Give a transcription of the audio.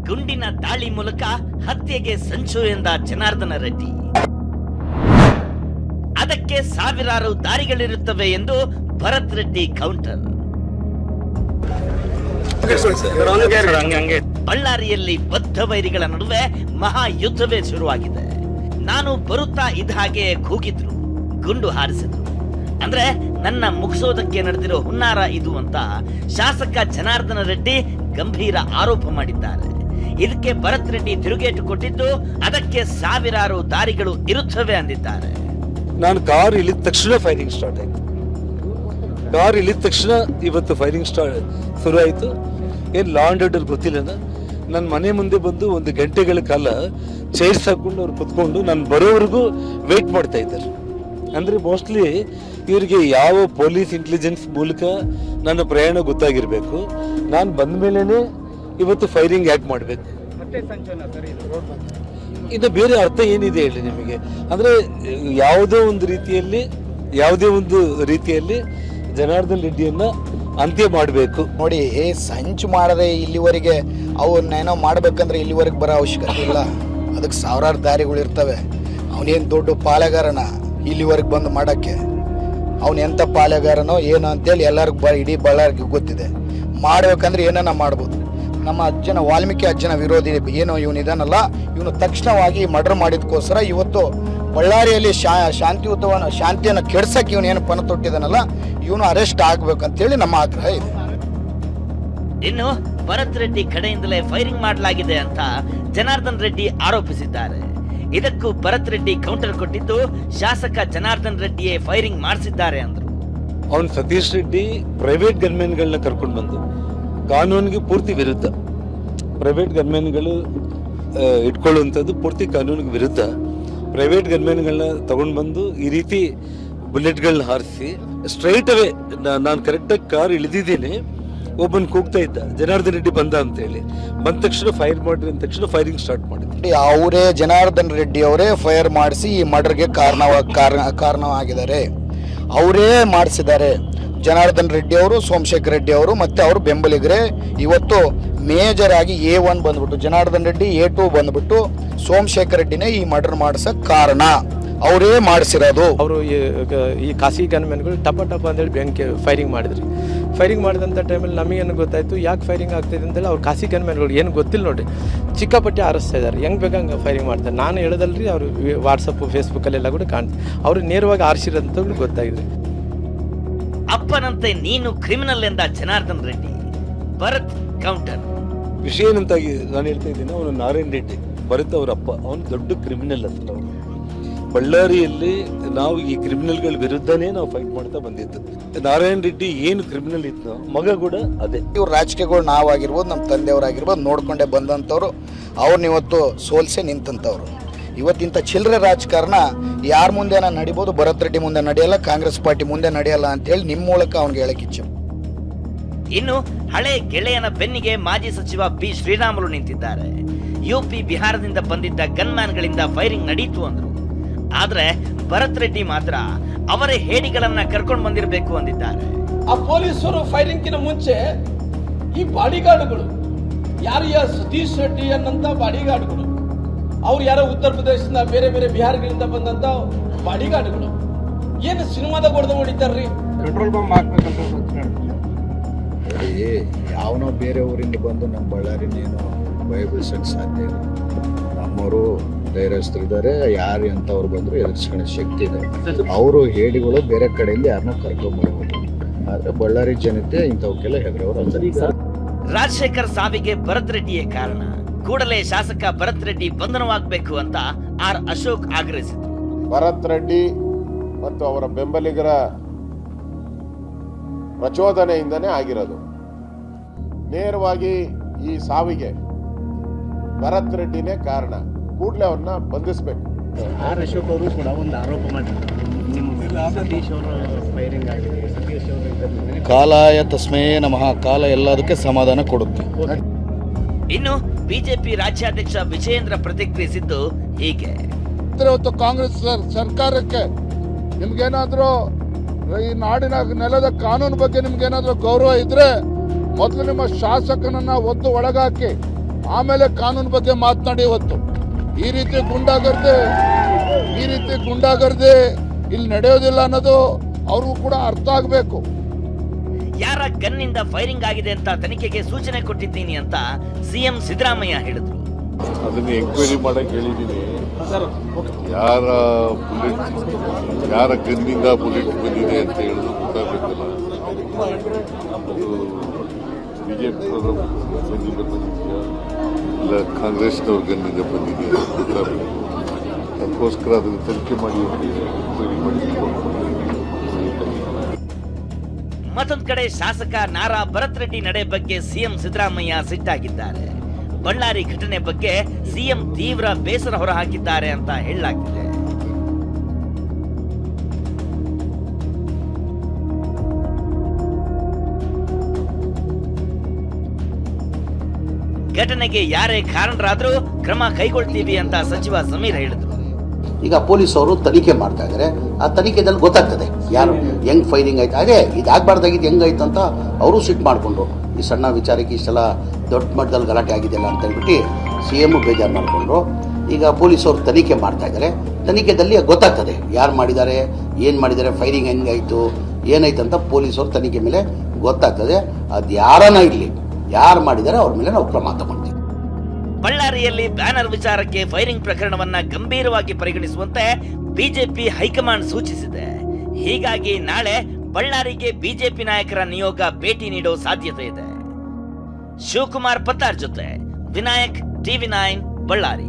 ಗುಂಡಿನ ದಾಳಿ ಮೂಲಕ ಹತ್ಯೆಗೆ ಸಂಚು ಎಂದ ಜನಾರ್ದನ ರೆಡ್ಡಿ. ಅದಕ್ಕೆ ಸಾವಿರಾರು ದಾರಿಗಳಿರುತ್ತವೆ ಎಂದು ಭರತ್ ರೆಡ್ಡಿ ಕೌಂಟರ್. ಬಳ್ಳಾರಿಯಲ್ಲಿ ಬದ್ಧ ವೈರಿಗಳ ನಡುವೆ ಮಹಾ ಯುದ್ಧವೇ ಶುರುವಾಗಿದೆ. ನಾನು ಬರುತ್ತಾ ಇದ್ದ ಹಾಗೆ ಕೂಗಿದ್ರು, ಗುಂಡು ಹಾರಿಸಿದ್ರು. ಅಂದ್ರೆ ನನ್ನ ಮುಗಿಸೋದಕ್ಕೆ ನಡೆದಿರೋ ಹುನ್ನಾರ ಇದು ಅಂತ ಶಾಸಕ ಜನಾರ್ದನ ರೆಡ್ಡಿ ಗಂಭೀರ ಆರೋಪ ಮಾಡಿದ್ದಾರೆ. ಇದಕ್ಕೆ ಭರತ್ ರೆಡ್ಡಿ ತಿರುಗೇಟು ಕೊಟ್ಟಿದ್ದು, ಅದಕ್ಕೆ ಸಾವಿರಾರು ದಾರಿಗಳು ಇರುತ್ತವೆ ಅಂದಿದ್ದಾರೆ. ನಾನು ಕಾರ್ ಇಳಿದ ತಕ್ಷಣ ಫೈರಿಂಗ್ ಸ್ಟಾರ್ಟ್ ಆಯ್ತು. ಕಾರ್ ಇಳಿದ ತಕ್ಷಣ ಇವತ್ತು ಫೈರಿಂಗ್ ಶುರು ಆಯಿತು. ಏನು ಲಾ ಅಂಡ್ ಆರ್ಡರ್ ಗೊತ್ತಿಲ್ಲ. ನನ್ನ ಮನೆ ಮುಂದೆ ಬಂದು 1 ಗಂಟೆಗಳ ಕಾಲ ಚೈರ್ಸ್ ಹಾಕೊಂಡು ಅವ್ರು ಕುತ್ಕೊಂಡು ನಾನು ಬರೋವರೆಗೂ ವೆಯ್ಟ್ ಮಾಡ್ತಾ ಇದ್ದಾರೆ. ಅಂದರೆ ಮೋಸ್ಟ್ಲಿ ಇವರಿಗೆ ಯಾವ ಪೊಲೀಸ್ ಇಂಟೆಲಿಜೆನ್ಸ್ ಮೂಲಕ ನನ್ನ ಪ್ರಯಾಣ ಗೊತ್ತಾಗಿರಬೇಕು. ನಾನು ಬಂದ ಮೇಲೇ ಇವತ್ತು ಫೈರಿಂಗ್ ಯಾಕೆ ಮಾಡಬೇಕು? ಇನ್ನು ಬೇರೆ ಅರ್ಥ ಏನಿದೆ ಹೇಳಿ ನಿಮಗೆ? ಅಂದರೆ ಯಾವುದೇ ಒಂದು ರೀತಿಯಲ್ಲಿ ಜನಾರ್ದನ್ ರೆಡ್ಡಿಯನ್ನ ಅಂತ್ಯ ಮಾಡಬೇಕು. ನೋಡಿ, ಸಂಚು ಮಾಡದೆ ಇಲ್ಲಿವರೆಗೆ ಅವನ್ನೇನೋ ಮಾಡ್ಬೇಕಂದ್ರೆ ಇಲ್ಲಿವರೆಗೆ ಬರೋ ಅವಶ್ಯಕತೆ ಇಲ್ಲ. ಅದಕ್ಕೆ ಸಾವಿರಾರು ದಾರಿಗಳು ಇರ್ತವೆ. ಅವನೇನು ದೊಡ್ಡ ಪಾಳೆಗಾರನ ಇಲ್ಲಿವರೆಗೆ ಬಂದು ಮಾಡೋಕ್ಕೆ? ಅವನು ಎಂಥ ಪಾಳೆಗಾರನೋ ಏನೋ ಅಂತೇಳಿ ಎಲ್ಲರಿಗೂ ಇಡೀ ಬಳ್ಳಾರಿಗೆ ಗೊತ್ತಿದೆ. ಮಾಡ್ಬೇಕಂದ್ರೆ ಏನನ್ನ ಮಾಡ್ಬೋದು. ನಮ್ಮ ಅಜ್ಜನ ವಾಲ್ಮೀಕಿ ಅಜ್ಜನ ವಿರೋಧಿ ಏನೋ ಇವನಿದಾನಲ್ಲ, ಇವನು ತಕ್ಷಣವಾಗಿ ಮರ್ಡರ್ ಮಾಡಿದಕ್ಕೋಸ್ಕರ ಇವತ್ತು ಬಳ್ಳಾರಿಯಲ್ಲಿ ಶಾಂತಿಯನ್ನು ಕೆಡ್ಸಕ್ಕೆ ಇವನೇನು ಪಣ ತೊಟ್ಟಿದಾನಲ್ಲ, ಇವನು ಅರೆಸ್ಟ್ ಆಗ್ಬೇಕಂತೇಳಿ ನಮ್ಮ ಆಗ್ರಹ ಇದೆ. ಇನ್ನು ಭರತ್ ರೆಡ್ಡಿ ಕಡೆಯಿಂದಲೇ ಫೈರಿಂಗ್ ಮಾಡಲಾಗಿದೆ ಅಂತ ಜನಾರ್ದನ್ ರೆಡ್ಡಿ ಆರೋಪಿಸಿದ್ದಾರೆ. ಇದಕ್ಕೂ ಭರತ್ ರೆಡ್ಡಿ ಕೌಂಟರ್ ಕೊಟ್ಟಿದ್ದು, ಶಾಸಕ ಜನಾರ್ದನ್ ರೆಡ್ಡಿಯೇ ಫೈರಿಂಗ್ ಮಾಡಿಸಿದ್ದಾರೆ ಅಂದ್ರು. ಅವನು ಸತೀಶ್ ರೆಡ್ಡಿ ಪ್ರೈವೇಟ್ ಗನ್ಮೆನ್ಗಳನ್ನ ಕರ್ಕೊಂಡು ಬಂದು ಕಾನೂನಿಗೆ ಪೂರ್ತಿ ವಿರುದ್ಧ, ಪ್ರೈವೇಟ್ ಗನ್ಮೆನ್ಗಳು ಇಟ್ಕೊಳ್ಳುವಂಥದ್ದು ಪೂರ್ತಿ ಕಾನೂನಿಗೆ ವಿರುದ್ಧ. ಪ್ರೈವೇಟ್ ಗನ್ಮೆನ್ಗಳನ್ನ ತಗೊಂಡು ಬಂದು ಈ ರೀತಿ ಬುಲೆಟ್ಗಳನ್ನ ಹಾರಿಸಿ ಸ್ಟ್ರೈಟ್ ಅವೇ ನಾನು ಕರೆಕ್ಟಾಗಿ ಕಾರ್ ಇಳಿದಿದ್ದೀನಿ, ಒಬ್ಬನ್ ಕೂಗ್ತಾ ಇದ್ದ ಜನಾರ್ದನ್ ರೆಡ್ಡಿ ಬಂದ ಅಂತೇಳಿ. ಬಂದ ತಕ್ಷಣ ಫೈರ್ ಮಾಡ್ರಿ ಅಂದ ತಕ್ಷಣ ಫೈರಿಂಗ್ ಸ್ಟಾರ್ಟ್ ಮಾಡಿದ್ರು. ಅವರೇ ಜನಾರ್ದನ್ ರೆಡ್ಡಿ ಅವರೇ ಫೈರ್ ಮಾಡಿಸಿ ಈ ಮರ್ಡರ್ಗೆ ಕಾರಣವಾಗಿದ್ದಾರೆ. ಅವರೇ ಮಾಡಿಸಿದ್ದಾರೆ. ಜನಾರ್ದನ್ ರೆಡ್ಡಿ ಅವರು, ಸೋಮಶೇಖರ್ ರೆಡ್ಡಿ ಅವರು ಮತ್ತು ಅವರು ಬೆಂಬಲಿಗರೇ ಇವತ್ತು ಮೇಜರ್ ಆಗಿ A1 ಬಂದ್ಬಿಟ್ಟು ಜನಾರ್ದನ್ ರೆಡ್ಡಿ, A2 ಬಂದ್ಬಿಟ್ಟು ಸೋಮಶೇಖರ್ ರೆಡ್ಡಿನೇ ಈ ಮರ್ಡರ್ ಮಾಡಿಸೋಕೆ ಕಾರಣ. ಅವರೇ ಮಾಡಿಸಿರೋದು. ಅವರು ಈ ಖಾಸಗಿ ಗನ್ಮೆನ್ಗಳು ಟಪ ಅಂತೇಳಿ ಬೆಂಕಿ ಫೈರಿಂಗ್ ಮಾಡಿದ್ರಿ. ಫೈರಿಂಗ್ ಮಾಡಿದಂಥ ಟೈಮಲ್ಲಿ ನಮಗೇನು ಗೊತ್ತಾಯಿತು ಯಾಕೆ ಫೈರಿಂಗ್ ಆಗ್ತಾಯಿದೆ ಅಂತೇಳಿ. ಅವ್ರು ಖಾಸಗಿ ಗನ್ಮೆನ್ಗಳು ಏನು ಗೊತ್ತಿಲ್ಲ ನೋಡಿ, ಚಿಕ್ಕಾಪಟ್ಟಿ ಆರಿಸ್ತಾ ಇದ್ದಾರೆ. ಹೆಂಗೆ ಬೇಕಂಗೆ ಫೈರಿಂಗ್ ಮಾಡ್ತಾರೆ. ನಾನು ಹೇಳೋದಲ್ರಿ, ಅವರು ವಾಟ್ಸಪ್ಪು ಫೇಸ್ಬುಕ್ಕಲ್ಲೆಲ್ಲ ಕೂಡ ಕಾಣ್ತಾರೆ. ಅವರು ನೇರವಾಗಿ ಆರಿಸಿರೋಂಥ ಗೊತ್ತಾಗಿದೆ. ಅಪ್ಪನಂತೆ ನೀನು ಕ್ರಿಮಿನಲ್ ಎಂದ ಜನಾರ್ದನ್ ರೆಡ್ಡಿ. ಭರತ್ ಕೌಂಟರ್. ವಿಷಯ ಏನಂತಾಗಿ ನಾನು ಹೇಳ್ತಾ ಇದ್ದೀನಿ, ಅವನು ನಾರಾಯಣ್ ರೆಡ್ಡಿ, ಭರತ್ ಅವರ ಅಪ್ಪ, ಅವನು ದೊಡ್ಡ ಕ್ರಿಮಿನಲ್ ಅಂತ. ಅವನು ಬಳ್ಳಾರಿಯಲ್ಲಿ ನಾವು ಈ ಕ್ರಿಮಿನಲ್ಗಳ ವಿರುದ್ಧನೇ ನಾವು ಫೈಟ್ ಮಾಡ್ತಾ ಬಂದಿದ್ದು. ನಾರಾಯಣ್ ರೆಡ್ಡಿ ಏನು ಕ್ರಿಮಿನಲ್ ಇತ್ತು, ಮಗ ಕೂಡ ಅದೇ. ಇವ್ರು ರಾಜಕೀಯಗಳು ನಾವಾಗಿರ್ಬೋದು, ನಮ್ಮ ತಂದೆಯವರಾಗಿರ್ಬೋದು, ನೋಡ್ಕೊಂಡೇ ಬಂದಂಥವ್ರು. ಅವ್ರನ್ನ ಇವತ್ತು ಸೋಲ್ಸೆ ನಿಂತಂಥವ್ರು. ಇವತ್ತಿಂಥ ಚಿಲ್ಲರೆ ರಾಜಕಾರಣ ಯಾರ ಮುಂದೆ ನಡಿಬೋದು, ಭರತ್ ರೆಡ್ಡಿ ಮುಂದೆ ನಡೆಯಲ್ಲ, ಕಾಂಗ್ರೆಸ್ ಪಾರ್ಟಿ ಮುಂದೆ ನಡೆಯಲ್ಲ ಅಂತೇಳಿ ನಿಮ್ಮ ಮೂಲಕ ಅವ್ನಿಗೆ ಹೇಳಕ್ಕಿಚ್ಚು. ಇನ್ನು ಹಳೆ ಗೆಳೆಯನ ಬೆನ್ನಿಗೆ ಮಾಜಿ ಸಚಿವ ಬಿ ಶ್ರೀರಾಮುಲು ನಿಂತಿದ್ದಾರೆ. UP ಬಿಹಾರದಿಂದ ಬಂದಿದ್ದ ಗನ್ಮ್ಯಾನ್ಗಳಿಂದ ಫೈರಿಂಗ್ ನಡೀತು ಅಂದ್ರು. ಆದ್ರೆ ಭರತ್ ರೆಡ್ಡಿ ಮಾತ್ರ ಅವರೇ ಹೇಡಿಗಳನ್ನ ಕರ್ಕೊಂಡು ಬಂದಿರಬೇಕು ಅಂದಿದ್ದಾರೆ. ಆ ಪೊಲೀಸರು ಫೈರಿಂಗ್ಕಿನ ಮುಂಚೆ ಈ ಬಾಡಿಗಾರ್ಡ್ಗಳು ಯಾರು, ಸತೀಶ್ ರೆಡ್ಡಿ ಅನ್ನಂತ ಬಾಡಿಗಾರ್ಡ್ಗಳು, ಅವ್ರು ಯಾರೋ ಉತ್ತರ ಪ್ರದೇಶದಿಂದ ಬೇರೆ ಬೇರೆ ಬಿಹಾರಗಳಿಂದ ಬಂದಂತ ಬಾಡಿಗಾರ್ಡ್ಗಳು ಏನು ಸಿನಿಮಾದಾಗ ಹೊಡೆದು ಹೊಡಿತಾರ್ರಿ. ಪೆಟ್ರೋಲ್ ಬಂಪ್ ಹಾಕ್ಬೇಕಂತ ಯಾವನೋ ಬೇರೆ ಊರಿಂದ ಬಂದು ನಮ್ಮ ಬಳ್ಳಾರಿನೇನು ಭಯ ಬೀಳ್ಸಕ್ಕೆ ಸಾಧ್ಯ ಇಲ್ಲ. ನಮ್ಮವರು ಧೈರ್ಯಸ್ಥರಿದ್ದಾರೆ. ಯಾರು ಎಂಥವ್ರು ಬಂದರೂ ಎದುರಿಸ್ಕೊಳ್ಳೋ ಶಕ್ತಿ ಇದೆ. ಅವರು ಹೇಡಿಗಳು ಬೇರೆ ಕಡೆಯಿಂದ ಯಾರನ್ನೋ ಕರ್ಕೊಂಡ್ಬರ್ಬೋದು. ಆದರೆ ಬಳ್ಳಾರಿ ಜನತೆ ಇಂಥವಕ್ಕೆಲ್ಲ ಹೆದರವರು ಅಲ್ಲ. ರಾಜಶೇಖರ್ ಸಾವಿಗೆ ಭರತ್ ರೆಡ್ಡಿಯೇ ಕಾರಣ. ಕೂಡಲೇ ಶಾಸಕ ಭರತ್ ರೆಡ್ಡಿ ಬಂಧನವಾಗಬೇಕು ಅಂತ ಆರ್ ಅಶೋಕ್ ಆಗ್ರಹಿಸಿದರು. ಭರತ್ ರೆಡ್ಡಿ ಮತ್ತು ಅವರ ಬೆಂಬಲಿಗರ ಪ್ರಚೋದನೆಯಿಂದನೇ ಆಗಿರೋದು. ನೇರವಾಗಿ ಈ ಸಾವಿಗೆ ಭರತ್ ರೆಡ್ಡಿನೇ ಕಾರಣ. ಕೂಡಲೇ ಅವ್ರನ್ನ ಬಂಧಿಸಬೇಕು. ಆರ್ ಅಶೋಕ್ ಅವರು ಕೂಡ ಒಂದು ಆರೋಪ ಮಾಡಿದ್ದಾರೆ, ಸತೀಶ್ ಅವರು ಫೈರಿಂಗ್ ಆಗಿದೆ, ಸತೀಶ್ ಅವರು ಕಾಲಾಯ ತಸ್ಮೇ ನಮಃ. ಕಾಲ ಎಲ್ಲದಕ್ಕೆ ಸಮಾಧಾನ ಕೊಡುತ್ತೆ. ಇನ್ನು ಬಿಜೆಪಿ ರಾಜ್ಯಾಧ್ಯಕ್ಷ ವಿಜಯೇಂದ್ರ ಪ್ರತಿಕ್ರಿಯಿಸಿದ್ದು ಹೀಗೆ. ಇವತ್ತು ಕಾಂಗ್ರೆಸ್ ಸರ್ಕಾರಕ್ಕೆ ನಿಮ್ಗೇನಾದ್ರೂ ಈ ನಾಡಿನ ನೆಲದ ಕಾನೂನು ಬಗ್ಗೆ ನಿಮ್ಗೇನಾದ್ರೂ ಗೌರವ ಇದ್ರೆ ಮೊದಲು ನಿಮ್ಮ ಶಾಸಕನನ್ನ ಒದ್ದು ಒಳಗಾಕಿ ಆಮೇಲೆ ಕಾನೂನು ಬಗ್ಗೆ ಮಾತನಾಡಿ. ಇವತ್ತು ಈ ರೀತಿ ಗುಂಡಾಗರ್ದೆ ಇಲ್ಲಿ ನಡೆಯೋದಿಲ್ಲ ಅನ್ನೋದು ಅವ್ರಿಗೂ ಕೂಡ ಅರ್ಥ ಆಗಬೇಕು. ಯಾರ ಗನ್ನಿಂದ ಫೈರಿಂಗ್ ಆಗಿದೆ ಅಂತ ತನಿಖೆಗೆ ಸೂಚನೆ ಕೊಟ್ಟಿದ್ದೀನಿ ಅಂತ ಸಿಎಂ ಸಿದ್ದರಾಮಯ್ಯ ಹೇಳಿದ್ರು. ಅದನ್ನ ಎಂಕ್ವೈರಿ ಮಾಡಕ್ ಹೇಳಿದ್ದೀನಿ. ಯಾರ ಗನ್ನಿಂದ ಬುಲೆಟ್ ಬಂದಿದೆ ಅಂತ ಹೇಳೋದು ಗೊತ್ತಾಗಬೇಕಲ್ಲ. ಅದು ಬಿಜೆಪಿಯವರು ಗನ್ನಿಂದ ಬಂದಿದೆಯಾ ಇಲ್ಲ ಕಾಂಗ್ರೆಸ್ನವ್ರ ಗನ್ನಿಂದ ಬಂದಿದೆಯಾ ಅಂತ ಗೊತ್ತಾಗಬೇಕು. ಅದಕ್ಕೋಸ್ಕರ ಅದನ್ನು ತನಿಖೆ ಮಾಡಿ ಎಂಕ್ವೈರಿ ಮಾಡಿ. ಮತ್ತೊಂದ್ ಕಡೆ ಶಾಸಕ ನಾರಾ ಭರತ್ ರೆಡ್ಡಿ ನಡೆ ಬಗ್ಗೆ ಸಿಎಂ ಸಿದ್ದರಾಮಯ್ಯ ಸಿಟ್ಟಾಗಿದ್ದಾರೆ. ಬಳ್ಳಾರಿ ಘಟನೆ ಬಗ್ಗೆ ಸಿಎಂ ತೀವ್ರ ಬೇಸರ ಹೊರಹಾಕಿದ್ದಾರೆ ಅಂತ ಹೇಳಲಾಗಿದೆ. ಘಟನೆಗೆ ಯಾರೇ ಕಾರಣರಾದ್ರೂ ಕ್ರಮ ಕೈಗೊಳ್ತೀವಿ ಅಂತ ಸಚಿವ ಸಮೀರ್ ಹೇಳಿದ್ರು. ಈಗ ಪೊಲೀಸ್ ಅವರು ತನಿಖೆ ಮಾಡ್ತಾ ಇದ್ದಾರೆ. ಆ ತನಿಖೆದಲ್ಲಿ ಗೊತ್ತಾಗ್ತದೆ ಯಾರು ಹೆಂಗ್ ಫೈರಿಂಗ್ ಆಯ್ತು. ಅದೇ ಇದಾಗಬಾರ್ದಾಗಿದ್ದು ಹೆಂಗಾಯ್ತು ಅಂತ ಅವರು ಸಿಟ್ಟು ಮಾಡಿಕೊಂಡು ಈ ಸಣ್ಣ ವಿಚಾರಕ್ಕೆ ಇಷ್ಟೆಲ್ಲ ದೊಡ್ಡ ಮಟ್ಟದಲ್ಲಿ ಗಲಾಟೆ ಆಗಿದೆಯಲ್ಲ ಅಂತ ಹೇಳ್ಬಿಟ್ಟು CM ಬೇಜಾರು ಮಾಡಿಕೊಂಡ್ರು. ಈಗ ಪೊಲೀಸವರು ತನಿಖೆ ಮಾಡ್ತಾ ಇದ್ದಾರೆ. ತನಿಖೆದಲ್ಲಿ ಗೊತ್ತಾಗ್ತದೆ ಯಾರು ಮಾಡಿದ್ದಾರೆ, ಏನು ಮಾಡಿದ್ದಾರೆ, ಫೈರಿಂಗ್ ಹೆಂಗಾಯಿತು, ಏನಾಯ್ತು ಅಂತ ಪೊಲೀಸರು ತನಿಖೆ ಮೇಲೆ ಗೊತ್ತಾಗ್ತದೆ. ಅದು ಯಾರನ್ನ ಇರಲಿ, ಯಾರು ಮಾಡಿದ್ದಾರೆ ಅವ್ರ ಮೇಲೆ ನಾವು ಕ್ರಮ ತಗೊಳ್ತೀವಿ. ಬಳ್ಳಾರಿಯಲ್ಲಿ ಬ್ಯಾನರ್ ವಿಚಾರಕ್ಕೆ ಫೈರಿಂಗ್ ಪ್ರಕರಣವನ್ನ ಗಂಭೀರವಾಗಿ ಪರಿಗಣಿಸುವಂತೆ ಬಿಜೆಪಿ ಹೈಕಮಾಂಡ್ ಸೂಚಿಸಿದೆ. ಹೀಗಾಗಿ ನಾಳೆ ಬಳ್ಳಾರಿಗೆ ಬಿಜೆಪಿ ನಾಯಕರ ನಿಯೋಗ ಭೇಟಿ ನೀಡೋ ಸಾಧ್ಯತೆ ಇದೆ. ಶಿವಕುಮಾರ್ ಪತ್ತಾರ್ ಜೊತೆ ವಿನಾಯಕ್, TV9 ಬಳ್ಳಾರಿ.